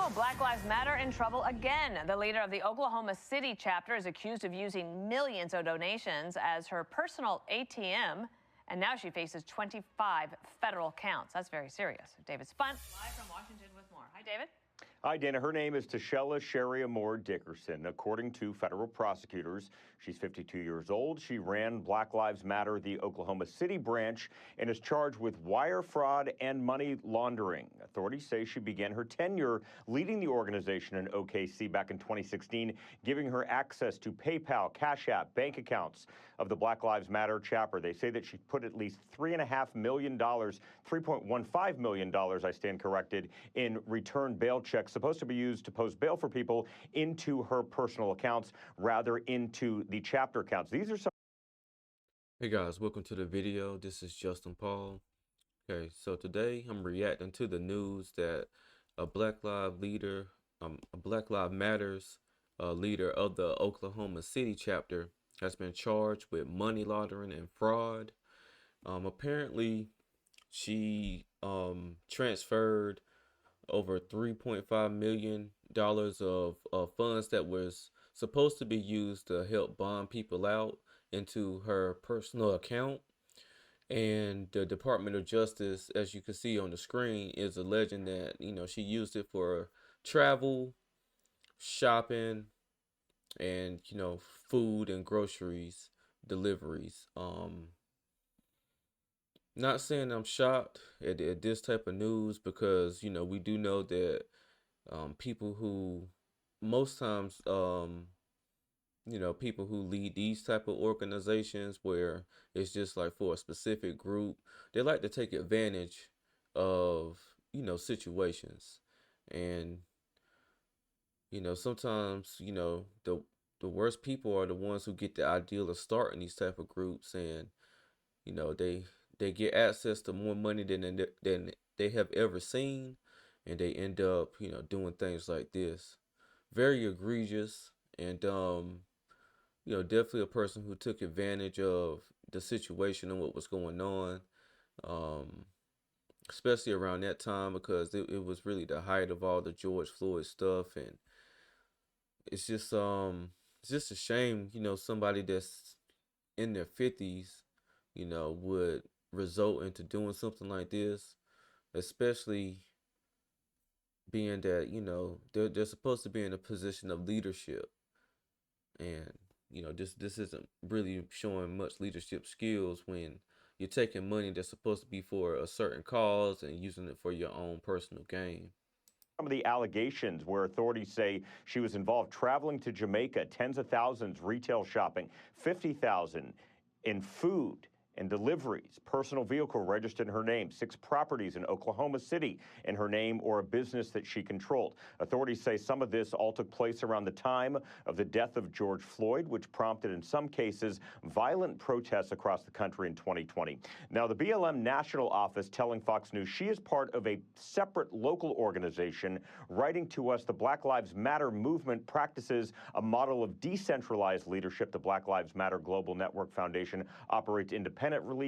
Oh, Black Lives Matter in trouble again. The leader of the Oklahoma City chapter is accused of using millions of donations as her personal ATM, and now she faces 25 federal counts. That's very serious. David Spunt, live from Washington with more. Hi, David. Hi, Dana. Her name is Tashella Sharia Moore Dickerson. According to federal prosecutors, she's 52 years old. She ran Black Lives Matter, the Oklahoma City branch, and is charged with wire fraud and money laundering. Authorities say she began her tenure leading the organization in OKC back in 2016, giving her access to PayPal, Cash App, bank accounts of the Black Lives Matter chapter. They say that she put at least $3.5 million, $3.15 million, I stand corrected, in return bail checks supposed to be used to post bail for people into her personal accounts, rather into the chapter accounts. These are some. Hey guys, welcome to the video. This is Justin Paul. Okay, so today I'm reacting to the news that a Black Lives Matters leader of the Oklahoma City chapter has been charged with money laundering and fraud. Apparently, she transferred over $3.5 million of funds that was supposed to be used to help bond people out into her personal account. And the Department of Justice, as you can see on the screen, is alleging that, she used it for travel, shopping, and, food and groceries deliveries. Not saying I'm shocked at this type of news because, we do know that people who most times, people who lead these type of organizations where it's just like for a specific group, they like to take advantage of, situations. And, sometimes, the worst people are the ones who get the ideal of starting these type of groups, and, they get access to more money than they have ever seen, and they end up, doing things like this. Very egregious, and definitely a person who took advantage of the situation and what was going on, um, especially around that time because it was really the height of all the George Floyd stuff, and it's just a shame, somebody that's in their 50s, would result into doing something like this, especially being that, they're supposed to be in a position of leadership. And, this isn't really showing much leadership skills when you're taking money that's supposed to be for a certain cause and using it for your own personal gain. Some of the allegations where authorities say she was involved traveling to Jamaica, tens of thousands retail shopping, 50,000 in food and deliveries, personal vehicle registered in her name, 6 properties in Oklahoma City in her name, or a business that she controlled. Authorities say some of this all took place around the time of the death of George Floyd, which prompted, in some cases, violent protests across the country in 2020. Now, the BLM National Office telling Fox News she is part of a separate local organization. Writing to us, the Black Lives Matter movement practices a model of decentralized leadership. The Black Lives Matter Global Network Foundation operates independently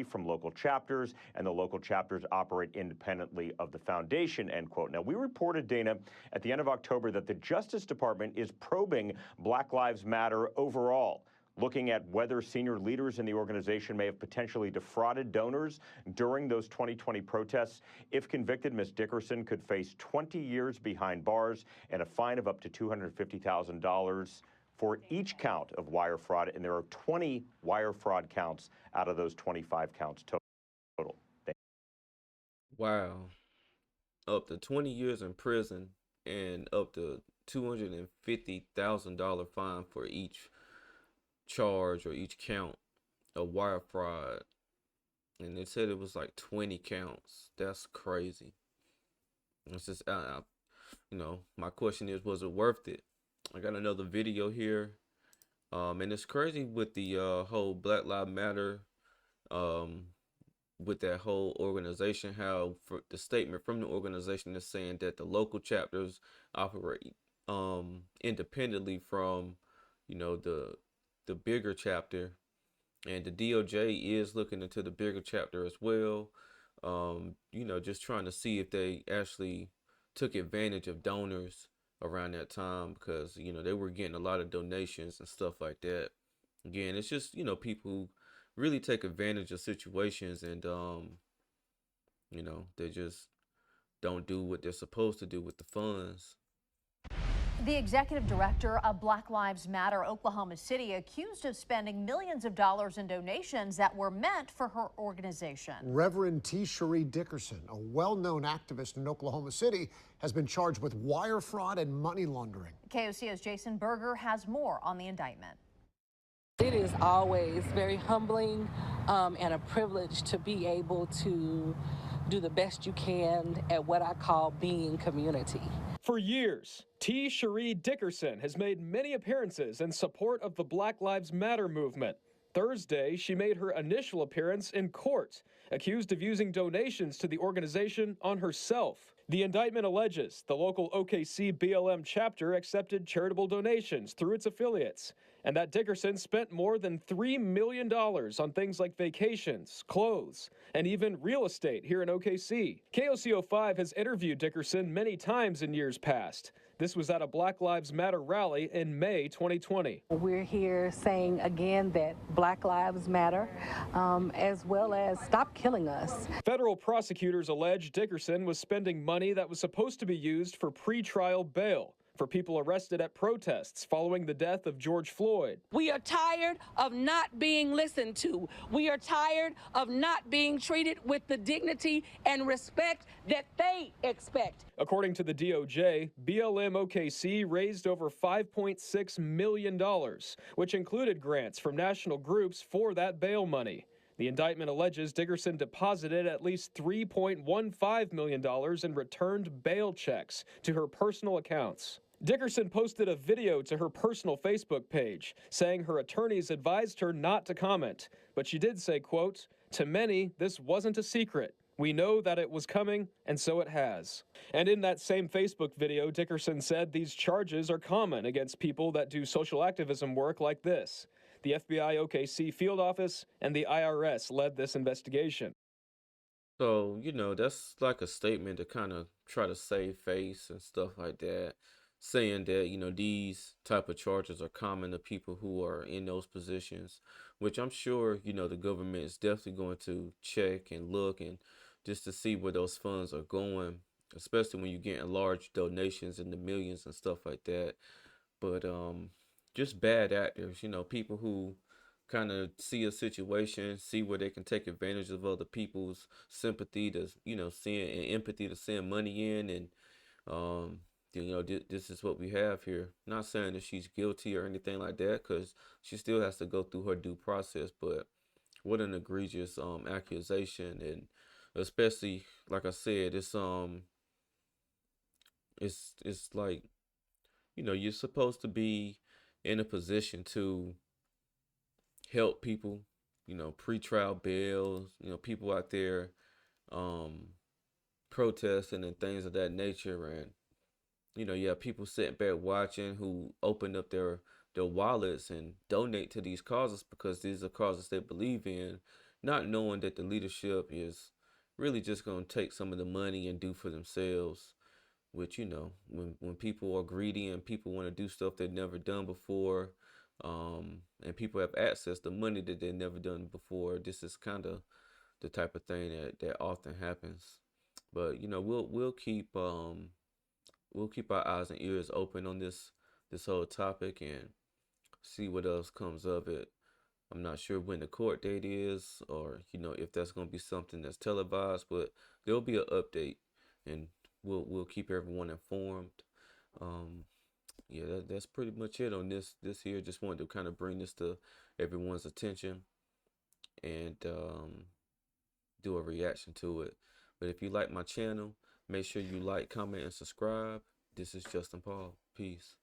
from local chapters, and the local chapters operate independently of the foundation, end quote. Now, we reported, Dana, at the end of October that the Justice Department is probing Black Lives Matter overall, looking at whether senior leaders in the organization may have potentially defrauded donors during those 2020 protests. If convicted, Ms. Dickerson could face 20 years behind bars and a fine of up to $250,000 for each count of wire fraud, and there are 20 wire fraud counts out of those 25 counts total. Wow. Up to 20 years in prison and up to $250,000 fine for each charge or each count of wire fraud. And they said it was like 20 counts. That's crazy. It's just, my question is, was it worth it? I got another video here. And it's crazy with the whole Black Lives Matter, with that whole organization, how for the statement from the organization is saying that the local chapters operate independently from, the bigger chapter, and the DOJ is looking into the bigger chapter as well. Just trying to see if they actually took advantage of donors around that time because, you know, they were getting a lot of donations and stuff like that. Again, it's just, you know, people who really take advantage of situations and, you know, they just don't do what they're supposed to do with the funds. The executive director of Black Lives Matter Oklahoma City accused of spending millions of dollars in donations that were meant for her organization. Reverend T. Cherie Dickerson, a well-known activist in Oklahoma City, has been charged with wire fraud and money laundering. KOCO's Jason Berger has more on the indictment. It is always very humbling and a privilege to be able to do the best you can at what I call being community. For years, T. Cherie Dickerson has made many appearances in support of the Black Lives Matter movement. Thursday, she made her initial appearance in court, accused of using donations to the organization on herself. The indictment alleges the local OKC BLM chapter accepted charitable donations through its affiliates, and that Dickerson spent more than $3 million on things like vacations, clothes, and even real estate here in OKC. KOCO5 has interviewed Dickerson many times in years past. This was at a Black Lives Matter rally in May 2020. We're here saying again that Black Lives Matter, as well as stop killing us. Federal prosecutors allege Dickerson was spending money that was supposed to be used for pretrial bail for people arrested at protests following the death of George Floyd. We are tired of not being listened to. We are tired of not being treated with the dignity and respect that they expect. According to the DOJ, BLM OKC raised over $5.6 million, which included grants from national groups for that bail money. The indictment alleges Dickerson deposited at least $3.15 million in returned bail checks to her personal accounts. Dickerson posted a video to her personal Facebook page saying her attorneys advised her not to comment, but she did say, quote, "To many, this wasn't a secret. We know that it was coming, and so it has." And in that same Facebook video, Dickerson said these charges are common against people that do social activism work like this. The FBI OKC field office and the IRS led this investigation. So, you know, that's like a statement to kind of try to save face and stuff like that, saying that, you know, these type of charges are common to people who are in those positions, which I'm sure, you know, the government is definitely going to check and look and just to see where those funds are going, especially when you're getting large donations in the millions and stuff like that. But just bad actors, you know, people who kind of see a situation, see where they can take advantage of other people's sympathy to, you know, send and empathy to send money in. And, you know, this is what we have here. Not saying that she's guilty or anything like that, because she still has to go through her due process. But what an egregious accusation. And especially, like I said, it's like, you know, you're supposed to be in a position to help people, you know, pretrial bails, you know, people out there protesting and things of that nature. And, you know, you have people sitting back watching who open up their wallets and donate to these causes because these are causes they believe in, not knowing that the leadership is really just going to take some of the money and do for themselves. Which, you know, when people are greedy and people want to do stuff they've never done before, and people have access to money that they've never done before, this is kind of the type of thing that often happens. But, you know, we'll keep our eyes and ears open on this whole topic and see what else comes of it. I'm not sure when the court date is, or, you know, if that's going to be something that's televised, but there'll be an update, and we'll keep everyone informed. Yeah, that's pretty much it on this here. Just wanted to kind of bring this to everyone's attention and do a reaction to it. But if you like my channel, make sure you like, comment, and subscribe. This is Justin Paul. Peace.